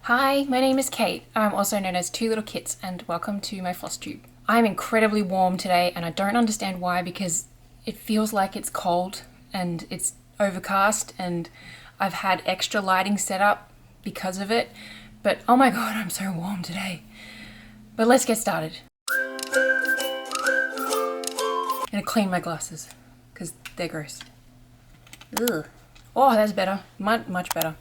Hi, my name is Kate. I'm also known as Two Little Kits, and welcome to my FlossTube. I'm incredibly warm today, and I don't understand why, because it feels like it's cold and it's overcast, and I've had extra lighting set up because of it. But oh my god, I'm so warm today. But let's get started. I'm gonna clean my glasses because they're gross. Ugh. Oh, that's better. Much better.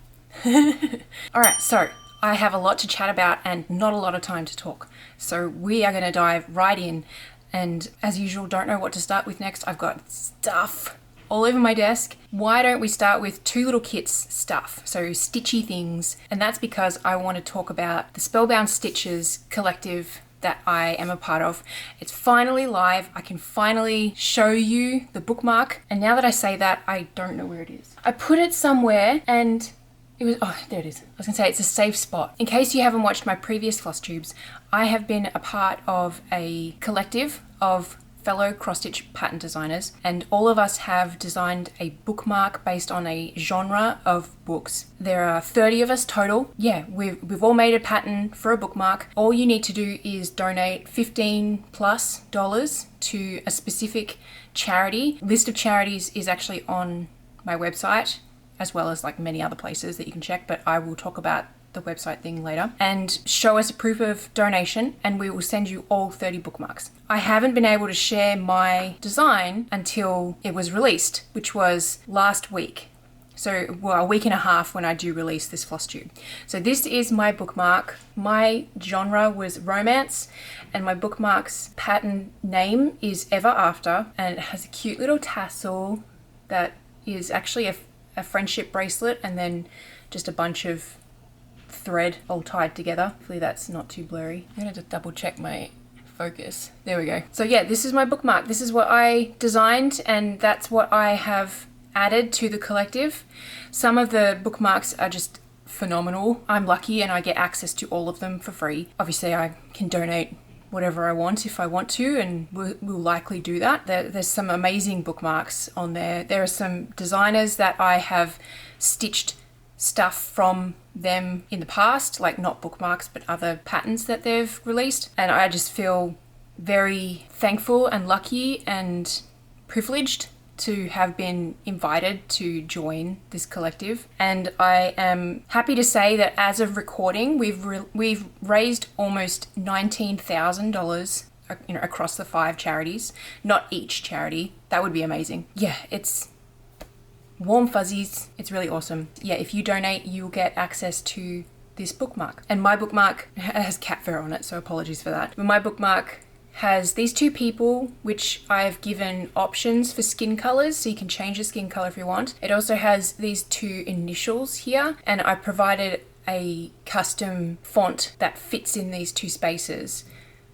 Alright, so I have a lot to chat about and not a lot of time to talk. So we are going to dive right in, and as usual, don't know what to start with next. I've got stuff all over my desk. Why don't we start with Two Little Kits stuff, so stitchy things, and that's because I want to talk about the Spellbound Stitches collective that I am a part of. It's finally live. I can finally show you the bookmark, and now that I say that, I don't know where it is. I put it somewhere and it was, oh, there it is. I was gonna say it's a safe spot. In case you haven't watched my previous FlossTubes, I have been a part of a collective of fellow cross-stitch pattern designers, and all of us have designed a bookmark based on a genre of books. There are 30 of us total. Yeah, we've all made a pattern for a bookmark. All you need to do is donate $15+ to a specific charity. List of charities is actually on my website, as well as like many other places that you can check, but I will talk about the website thing later. And show us a proof of donation and we will send you all 30 bookmarks. I haven't been able to share my design until it was released, which was last week. So, well, a week and a half when I do release this FlossTube. So this is my bookmark. My genre was romance, and my bookmark's pattern name is Ever After, and it has a cute little tassel that is actually a friendship bracelet, and then just a bunch of thread all tied together. Hopefully that's not too blurry. I'm gonna just double check my focus. There we go. So yeah, this is my bookmark. This is what I designed, and that's what I have added to the collective. Some of the bookmarks are just phenomenal. I'm lucky and I get access to all of them for free. Obviously I can donate whatever I want if I want to, and we'll likely do that. There's some amazing bookmarks on there. There are some designers that I have stitched stuff from them in the past, like not bookmarks but other patterns that they've released, and I just feel very thankful and lucky and privileged to have been invited to join this collective. And I am happy to say that as of recording, we've raised almost $19,000, across the 5 charities. Not each charity. That would be amazing. Yeah, it's warm fuzzies. It's really awesome. Yeah, if you donate, you'll get access to this bookmark. And my bookmark has cat fur on it, so apologies for that. But my bookmark has these 2 people, which I've given options for skin colors, so you can change the skin color if you want. It also has these 2 initials here, and I provided a custom font that fits in these 2 spaces,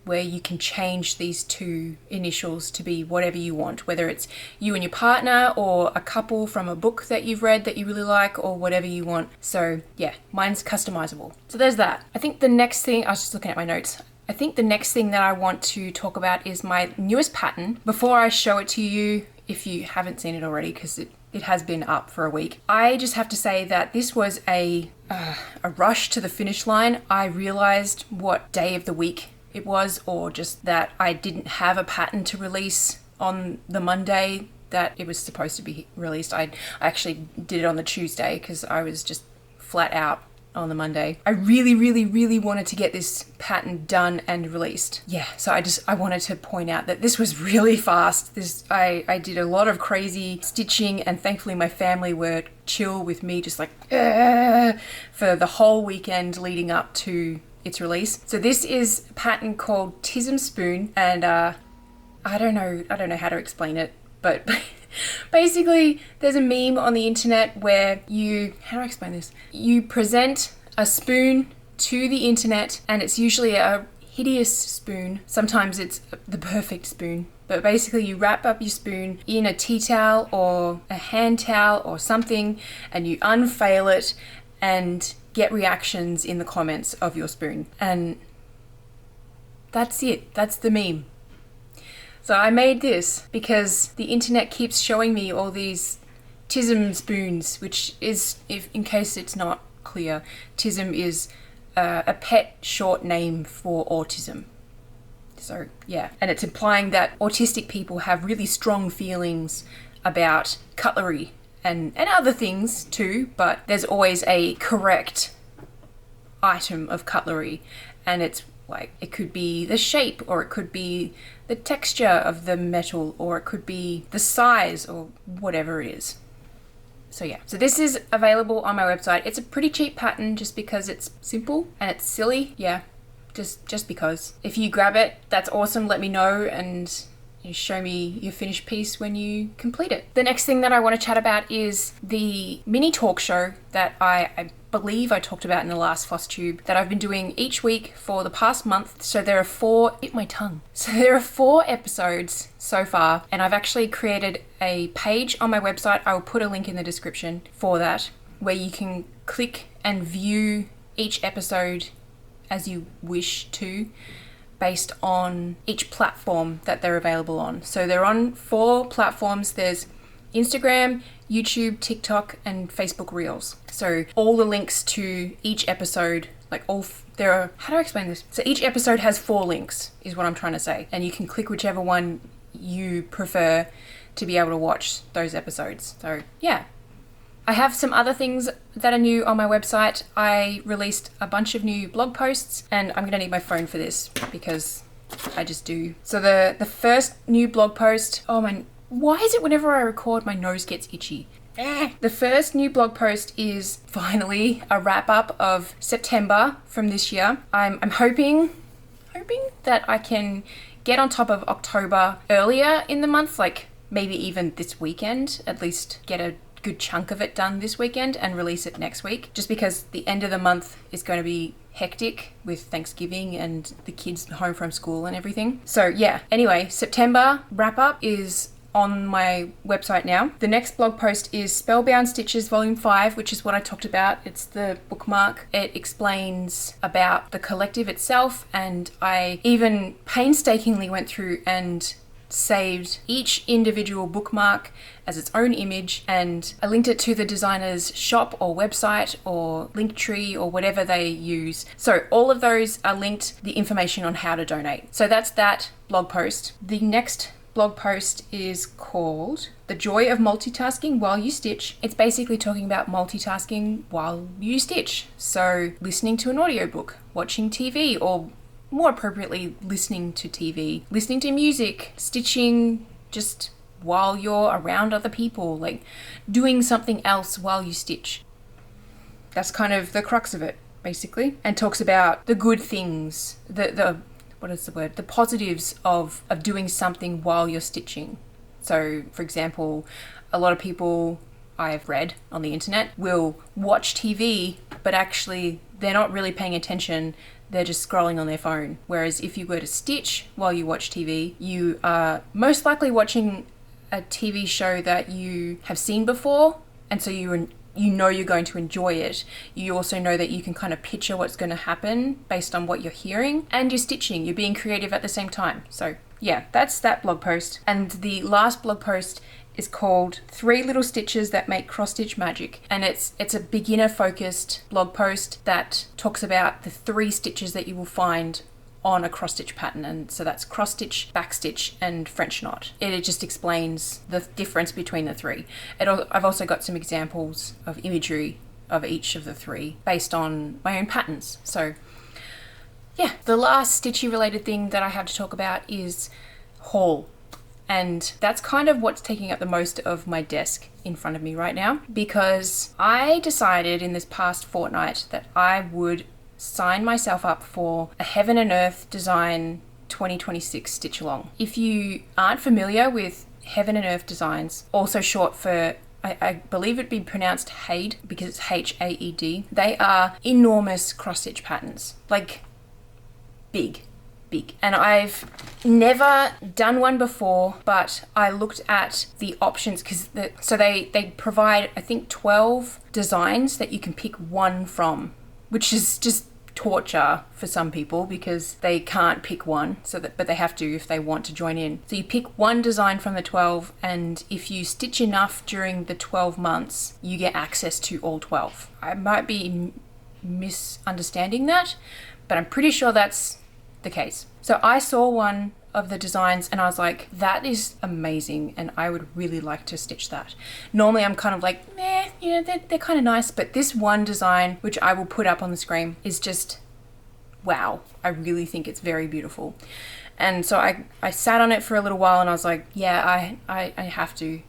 where you can change these 2 initials to be whatever you want, whether it's you and your partner or a couple from a book that you've read that you really like, or whatever you want. So yeah, mine's customizable. So there's that. I think the next thing, I was just looking at my notes. I think the next thing that I want to talk about is my newest pattern. Before I show it to you, if you haven't seen it already, because it has been up for a week, I just have to say that this was a rush to the finish line. I realized what day of the week it was, or just that I didn't have a pattern to release on the Monday that it was supposed to be released. I actually did it on the Tuesday because I was just flat out on the Monday. I really wanted to get this pattern done and released. Yeah, so I wanted to point out that this was really fast. I did a lot of crazy stitching, and thankfully my family were chill with me, just like for the whole weekend leading up to its release. So this is a pattern called Tism Spoon, and I don't know how to explain it, but basically there's a meme on the internet where how do I explain this? You present a spoon to the internet, and it's usually a hideous spoon. Sometimes it's the perfect spoon. But basically you wrap up your spoon in a tea towel or a hand towel or something, and you unveil it and get reactions in the comments of your spoon. And that's it. That's the meme. So I made this because the internet keeps showing me all these Tism spoons, which is, if in case it's not clear, Tism is a pet short name for autism. So yeah, and it's implying that autistic people have really strong feelings about cutlery and other things too, but there's always a correct item of cutlery, and it's like, it could be the shape, or it could be the texture of the metal, or it could be the size, or whatever it is. So yeah, so this is available on my website. It's a pretty cheap pattern just because it's simple and it's silly. Yeah, just because. If you grab it, that's awesome. Let me know and you show me your finished piece when you complete it. The next thing that I want to chat about is the mini talk show that I believe I talked about in the last FlossTube, that I've been doing each week for the past month. So there are 4 episodes so far, and I've actually created a page on my website. I will put a link in the description for that, where you can click and view each episode as you wish to, based on each platform that they're available on. So they're on 4 platforms. There's Instagram, YouTube, TikTok, and Facebook Reels. So all the links to each episode, like how do I explain this? So each episode has 4 links, is what I'm trying to say. And you can click whichever one you prefer to be able to watch those episodes. So yeah. I have some other things that are new on my website. I released a bunch of new blog posts, and I'm gonna need my phone for this because I just do. So the first new blog post, why is it whenever I record my nose gets itchy? The first new blog post is finally a wrap up of September from this year. I'm hoping that I can get on top of October earlier in the month, like maybe even this weekend, at least get a good chunk of it done this weekend and release it next week, just because the end of the month is going to be hectic with Thanksgiving and the kids home from school and everything. So yeah, anyway, September wrap up is on my website now. The next blog post is Spellbound Stitches Volume 5, which is what I talked about. It's the bookmark. It explains about the collective itself, and I even painstakingly went through and saved each individual bookmark as its own image, and I linked it to the designer's shop or website or Linktree or whatever they use. So all of those are linked, the information on how to donate. So that's that blog post. The next blog post is called The Joy of Multitasking While You Stitch. It's basically talking about multitasking while you stitch. So listening to an audiobook, watching TV, or more appropriately, listening to TV, listening to music, stitching just while you're around other people, like doing something else while you stitch. That's kind of the crux of it, basically, and talks about the good things, the positives of doing something while you're stitching. So, for example, a lot of people I've read on the internet will watch TV, but actually they're not really paying attention. They're just scrolling on their phone. Whereas if you were to stitch while you watch TV, you are most likely watching a TV show that you have seen before, and so you know you're going to enjoy it. You also know that you can kind of picture what's going to happen based on what you're hearing, and you're stitching. You're being creative at the same time. So yeah, that's that blog post. And the last blog post is called 3 Little Stitches That Make Cross Stitch Magic, and it's a beginner focused blog post that talks about the 3 stitches that you will find on a cross stitch pattern, and so that's cross stitch, back stitch, and French knot. It just explains the difference between the 3. I've also got some examples of imagery of each of the 3 based on my own patterns. So yeah, the last stitchy related thing that I have to talk about is haul. And that's kind of what's taking up the most of my desk in front of me right now, because I decided in this past fortnight that I would sign myself up for a Heaven and Earth Design 2026 stitch along. If you aren't familiar with Heaven and Earth Designs, also short for, I believe it'd be pronounced HAED because it's HAED, they are enormous cross stitch patterns, like big. And I've never done one before, but I looked at the options because they provide, I think, 12 designs that you can pick one from, which is just torture for some people because they can't pick one, but they have to if they want to join in. So you pick one design from the 12, and if you stitch enough during the 12 months, you get access to all 12. I might be misunderstanding that, but I'm pretty sure that's the case. So I saw one of the designs and I was like, that is amazing and I would really like to stitch that. Normally I'm kind of like, meh, you know, they're kind of nice, but this one design, which I will put up on the screen, is just wow. I really think it's very beautiful. And so I sat on it for a little while and I was like, yeah, I have to.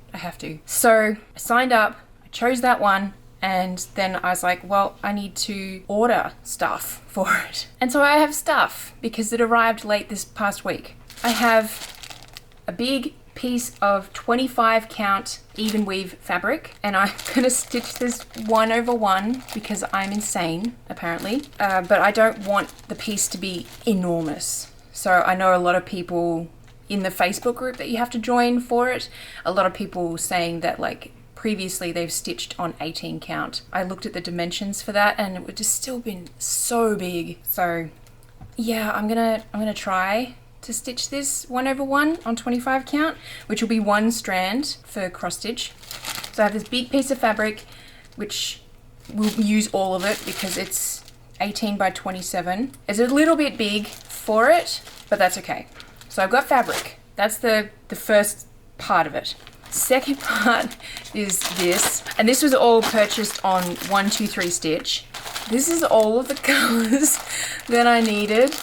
So I signed up, I chose that one, and then I was like, well, I need to order stuff for it. And so I have stuff because it arrived late this past week. I have a big piece of 25 count even weave fabric, and I'm gonna stitch this 1/1 because I'm insane apparently, but I don't want the piece to be enormous. So I know a lot of people in the Facebook group that you have to join for it, a lot of people saying that like previously they've stitched on 18 count. I looked at the dimensions for that and it would just still been so big. So yeah, I'm gonna try to stitch this 1/1 on 25 count, which will be one strand for cross stitch. So I have this big piece of fabric, which we'll use all of it because it's 18 by 27. It's a little bit big for it, but that's okay. So I've got fabric. That's the first part of it. Second part is this, and this was all purchased on 123 Stitch. This is all of the colors that I needed.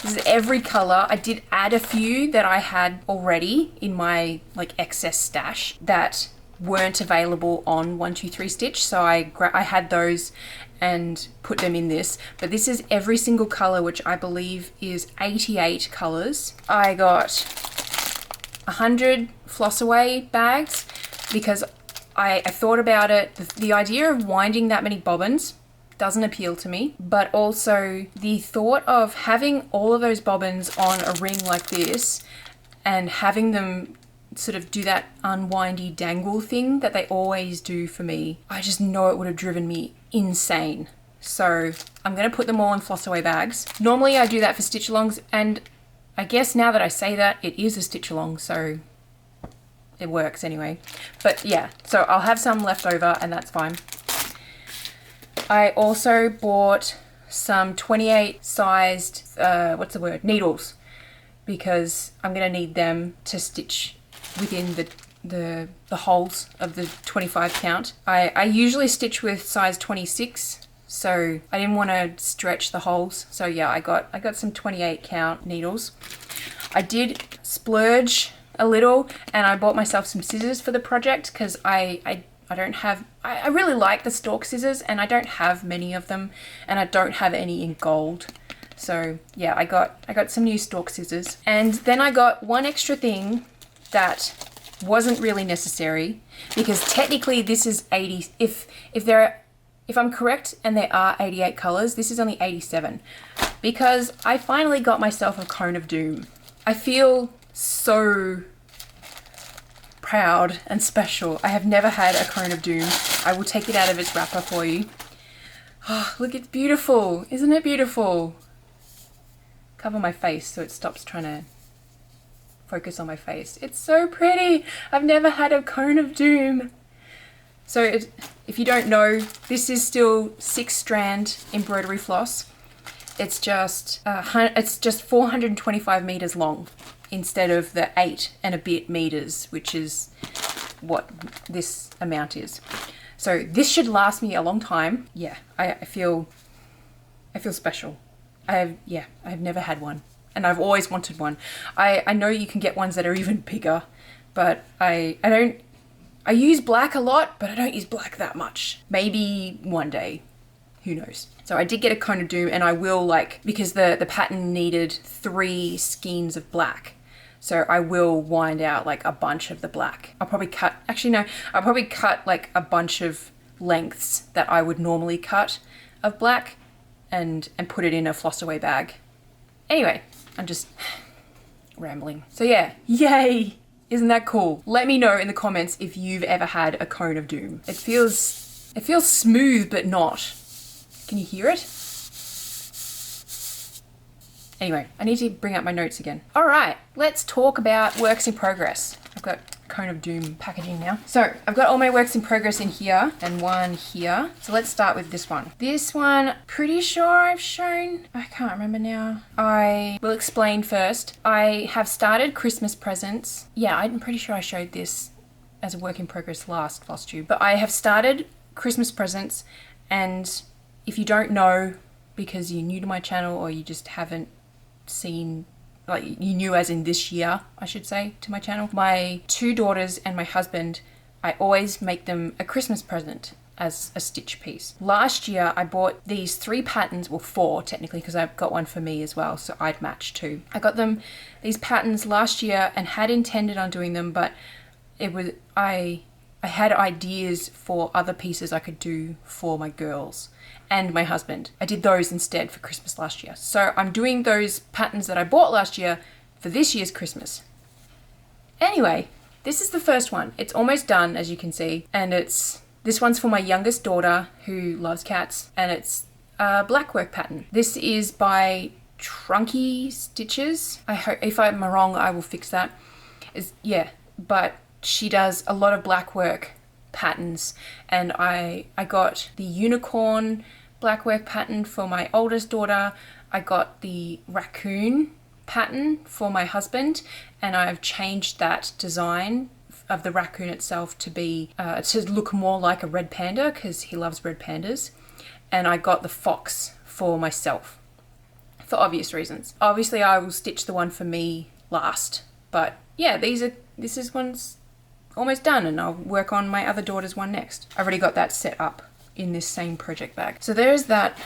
This is every color. I did add a few that I had already in my like excess stash that weren't available on 123 Stitch, so I had those and put them in this. But this is every single color, which I believe is 88 colors. I got 100 floss away bags because I thought about it. The idea of winding that many bobbins doesn't appeal to me, but also the thought of having all of those bobbins on a ring like this and having them sort of do that unwindy dangle thing that they always do for me, I just know it would have driven me insane. So I'm going to put them all in floss away bags. Normally I do that for stitch alongs, and I guess now that I say that, it is a stitch along, so it works anyway. But yeah, so I'll have some left over and that's fine. I also bought some 28 sized, needles, because I'm going to need them to stitch within the holes of the 25 count. I usually stitch with size 26, so I didn't want to stretch the holes. So yeah, I got some 28 count needles. I did splurge a little and I bought myself some scissors for the project because I really like the stalk scissors and I don't have many of them, and I don't have any in gold. So yeah, I got some new stalk scissors. And then I got one extra thing that wasn't really necessary, because technically this is 80, if I'm correct and there are 88 colors, this is only 87, because I finally got myself a cone of doom. I feel so proud and special. I have never had a cone of doom. I will take it out of its wrapper for you. Oh, look, it's beautiful. Isn't it beautiful? Cover my face so it stops trying to focus on my face. It's so pretty. I've never had a cone of doom. So if you don't know, this is still 6-strand embroidery floss. It's just 425 meters long instead of the 8 and a bit meters, which is what this amount is. So this should last me a long time. Yeah, I feel special. I've never had one, and I've always wanted one. I know you can get ones that are even bigger, but I use black a lot, but I don't use black that much. Maybe one day, who knows. So I did get a cone of doom, and I will, because the pattern needed 3 skeins of black. So I will wind out a bunch of the black. I'll probably cut a bunch of lengths that I would normally cut of black and put it in a floss away bag. Anyway, I'm just rambling. So yeah, yay! Isn't that cool? Let me know in the comments if you've ever had a cone of doom. It feels smooth, but not. Can you hear it? Anyway, I need to bring up my notes again. All right, let's talk about works in progress. I've got Cone of Doom packaging now. So I've got all my works in progress in here and one here. So let's start with this one. This one, pretty sure I've shown, I can't remember now. I will explain first. I have started Christmas presents. Yeah, I'm pretty sure I showed this as a work in progress last FlossTube, but I have started Christmas presents, and if you don't know because you're new to my channel or you just haven't seen, like you knew as in this year, I should say, to my channel, my 2 daughters and my husband, I always make them a Christmas present as a stitch piece. Last year I bought these 3 patterns, well 4 technically, because I've got one for me as well, so I'd match 2. I got them these patterns last year and had intended on doing them, but it was I had ideas for other pieces I could do for my girls and my husband. I did those instead for Christmas last year. So I'm doing those patterns that I bought last year for this year's Christmas. Anyway, this is the first one. It's almost done, as you can see, and this one's for my youngest daughter who loves cats, and it's a Blackwork pattern. This is by Trunky Stitches. I hope, if I'm wrong, I will fix that. Yeah, but she does a lot of Blackwork patterns, and I got the unicorn Blackwork pattern for my oldest daughter. I got the raccoon pattern for my husband, and I've changed that design of the raccoon itself to be to look more like a red panda because he loves red pandas. And I got the fox for myself for obvious reasons. Obviously I will stitch the one for me last, but yeah, this is one's almost done, and I'll work on my other daughter's one next. I've already got that set up in this same project bag. So there's that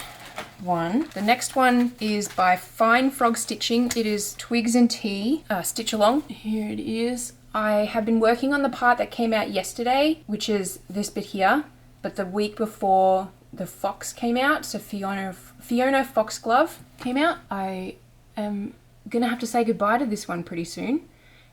one. The next one is by Fine Frog Stitching. It is Twigs Tea, Stitch Along. Here it is. I have been working on the part that came out yesterday, which is this bit here, but the week before the fox came out, so Fiona Foxglove came out. I am gonna have to say goodbye to this one pretty soon,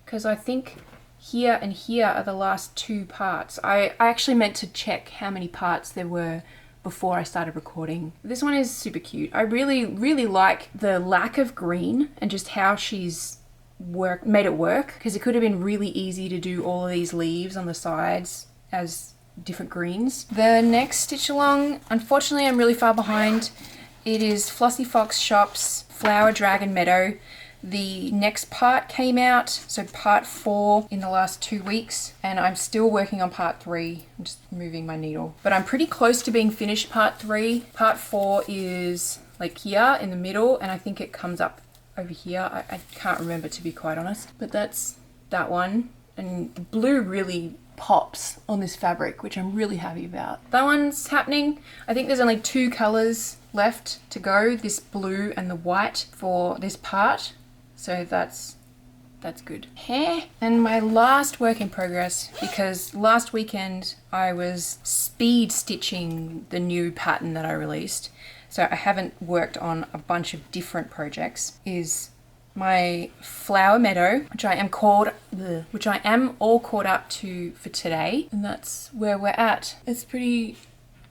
because I think here and here are the last 2 parts. I actually meant to check how many parts there were before I started recording. This one is super cute. I really like the lack of green and just how she's made it work, because it could have been really easy to do all of these leaves on the sides as different greens. The next stitch along, unfortunately I'm really far behind. It is Flossie Fox Shop's Flower Dragon Meadow. The next part came out, so part 4 in the last 2 weeks, and I'm still working on part 3. I'm just moving my needle. But I'm pretty close to being finished part 3. Part 4 is like here in the middle, and I think it comes up over here. I can't remember, to be quite honest. But that's that one. And blue really pops on this fabric, which I'm really happy about. That one's happening. I think there's only 2 colors left to go, this blue and the white for this part. So that's good. And my last work in progress, because last weekend I was speed stitching the new pattern that I released, so I haven't worked on a bunch of different projects, is my Flower Meadow, which I am all caught up to for today, and that's where we're at. It's pretty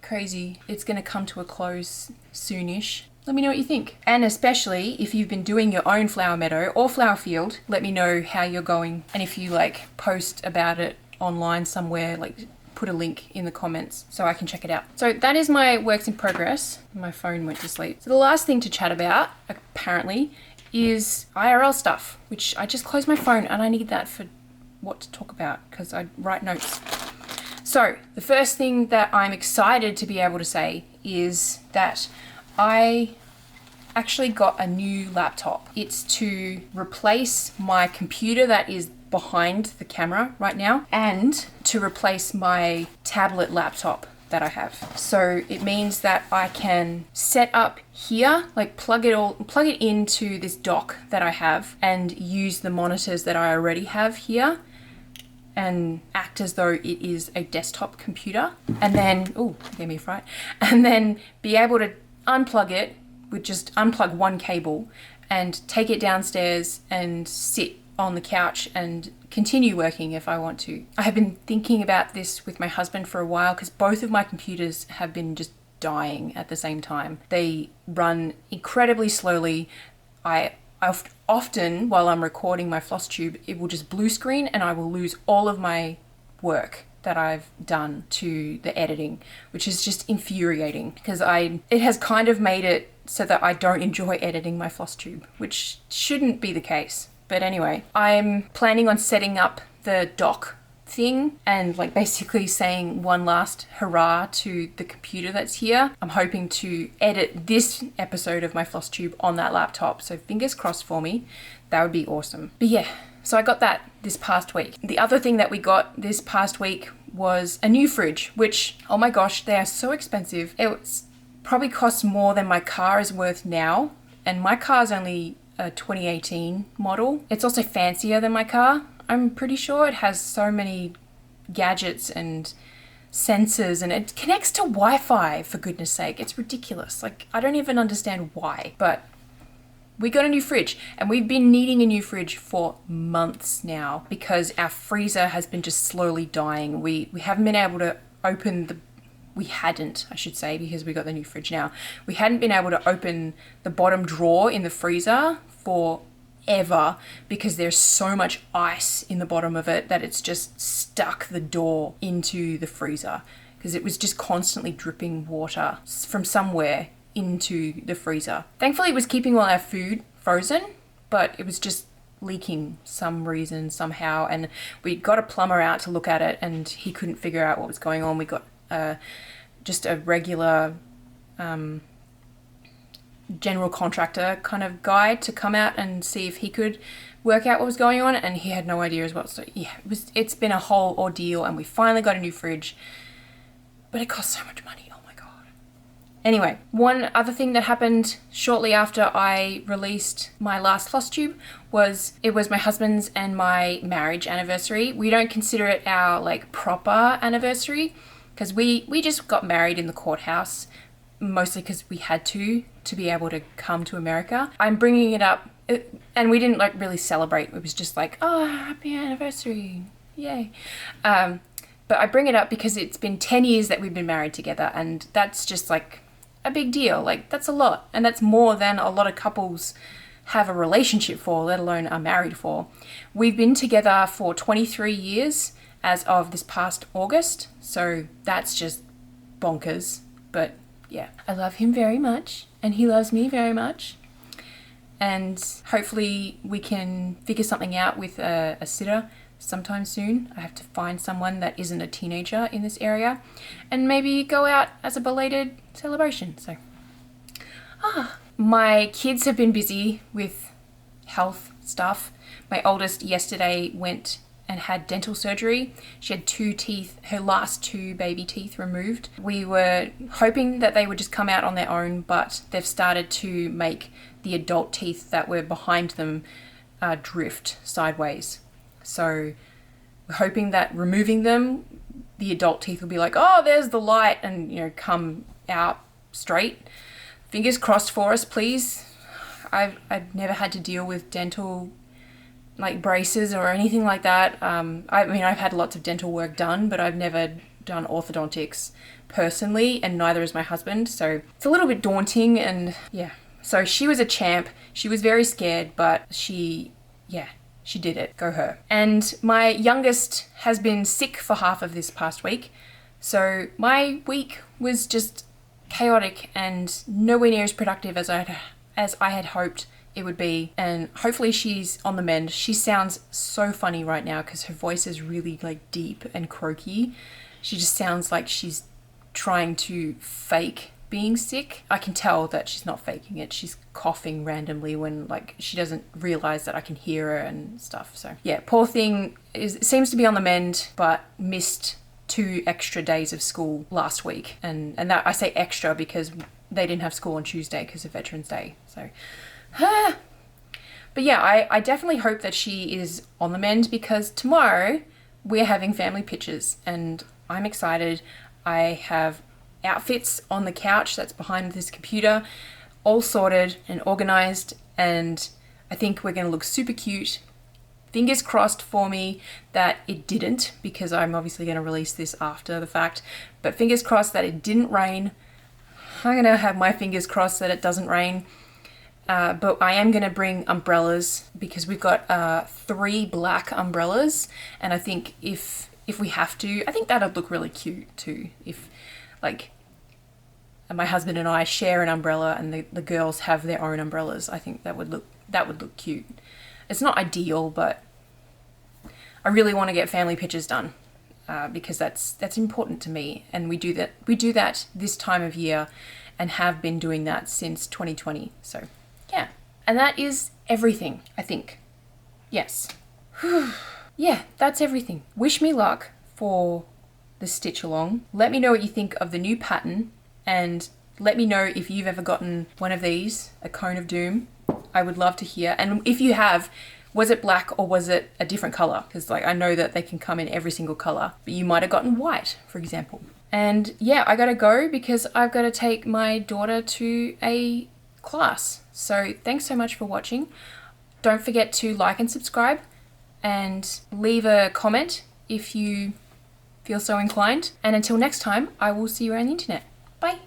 crazy. It's gonna come to a close soonish. Let me know what you think. And especially if you've been doing your own flower meadow or flower field, let me know how you're going. And if you like post about it online somewhere, like put a link in the comments so I can check it out. So that is my works in progress. My phone went to sleep. So the last thing to chat about, apparently, is IRL stuff, which I just closed my phone and I need that for what to talk about because I write notes. So the first thing that I'm excited to be able to say is that I actually got a new laptop. It's to replace my computer that is behind the camera right now and to replace my tablet laptop that I have. So it means that I can set up here, like plug it into this dock that I have and use the monitors that I already have here and act as though it is a desktop computer, and then, oh, gave me a fright, and then be able to unplug it with just unplug one cable and take it downstairs and sit on the couch and continue working if I want to. I have been thinking about this with my husband for a while because both of my computers have been just dying at the same time. They run incredibly slowly. I often while I'm recording my FlossTube, it will just blue screen and I will lose all of my work that I've done to the editing, which is just infuriating because it has kind of made it so that I don't enjoy editing my FlossTube, which shouldn't be the case. But anyway, I'm planning on setting up the dock thing and like basically saying one last hurrah to the computer that's here. I'm hoping to edit this episode of my FlossTube on that laptop, so fingers crossed for me. That would be awesome. But yeah, so I got that this past week. The other thing that we got this past week was a new fridge, which, oh my gosh, they are so expensive. It probably costs more than my car is worth now. And my car is only a 2018 model. It's also fancier than my car. I'm pretty sure it has so many gadgets and sensors and it connects to Wi-Fi, for goodness sake. It's ridiculous. Like, I don't even understand why, but we got a new fridge and we've been needing a new fridge for months now because our freezer has been just slowly dying. We haven't been able to open we hadn't, I should say, because we got the new fridge now. We hadn't been able to open the bottom drawer in the freezer for ever because there's so much ice in the bottom of it that it's just stuck the door into the freezer because it was just constantly dripping water from somewhere into the freezer. Thankfully, it was keeping all our food frozen, but it was just leaking some reason somehow, and we got a plumber out to look at it and he couldn't figure out what was going on. We got just a regular general contractor kind of guy to come out and see if he could work out what was going on, and he had no idea as well. So yeah, it's been a whole ordeal and we finally got a new fridge, but it cost so much money. Oh my god. Anyway, one other thing that happened shortly after I released my last FlossTube was my husband's and my marriage anniversary. We don't consider it our like proper anniversary because we just got married in the courthouse, mostly because we had to be able to come to America. I'm bringing it up, and we didn't like really celebrate. It was just like, oh, happy anniversary, yay. But I bring it up because it's been 10 years that we've been married together, and that's just like a big deal. Like, that's a lot, and that's more than a lot of couples have a relationship for, let alone are married for. We've been together for 23 years as of this past August, so that's just bonkers. But yeah, I love him very much and he loves me very much, and hopefully we can figure something out with a sitter sometime soon. I have to find someone that isn't a teenager in this area and maybe go out as a belated celebration. So my kids have been busy with health stuff. My oldest yesterday went and had dental surgery. She had 2 teeth, her last 2 baby teeth removed. We were hoping that they would just come out on their own, but they've started to make the adult teeth that were behind them drift sideways. So we're hoping that removing them, the adult teeth will be like, oh, there's the light, and you know, come out straight. Fingers crossed for us, please. I've never had to deal with dental like braces or anything like that. I mean, I've had lots of dental work done, but I've never done orthodontics personally, and neither has my husband. So it's a little bit daunting, and yeah. So she was a champ. She was very scared, but she did it. Go her. And my youngest has been sick for half of this past week. So my week was just chaotic and nowhere near as productive as I had hoped it would be, and hopefully she's on the mend. She sounds so funny right now because her voice is really like deep and croaky. She just sounds like she's trying to fake being sick. I can tell that she's not faking it. She's coughing randomly when like she doesn't realize that I can hear her and stuff. So yeah, poor thing seems to be on the mend, but missed 2 extra days of school last week, and that I say extra because they didn't have school on Tuesday because of Veterans Day. So but yeah, I definitely hope that she is on the mend because tomorrow we're having family pictures and I'm excited. I have outfits on the couch that's behind this computer, all sorted and organized, and I think we're going to look super cute. Fingers crossed for me that it didn't, because I'm obviously going to release this after the fact, but fingers crossed that it didn't rain. I'm going to have my fingers crossed that it doesn't rain. But I am going to bring umbrellas because we've got 3 black umbrellas, and I think if we have to, I think that'd look really cute too. If like my husband and I share an umbrella and the girls have their own umbrellas, I think that would look cute. It's not ideal, but I really want to get family pictures done because that's important to me, and we do that this time of year and have been doing that since 2020. So yeah, and that is everything, I think. Yes. Yeah, that's everything. Wish me luck for the stitch along. Let me know what you think of the new pattern, and let me know if you've ever gotten one of these, a cone of doom. I would love to hear. And if you have, was it black or was it a different color? Because like I know that they can come in every single color, but you might have gotten white, for example. And yeah, I gotta go because I've got to take my daughter to a class. So thanks so much for watching. Don't forget to like and subscribe and leave a comment if you feel so inclined. And until next time, I will see you around the internet. Bye.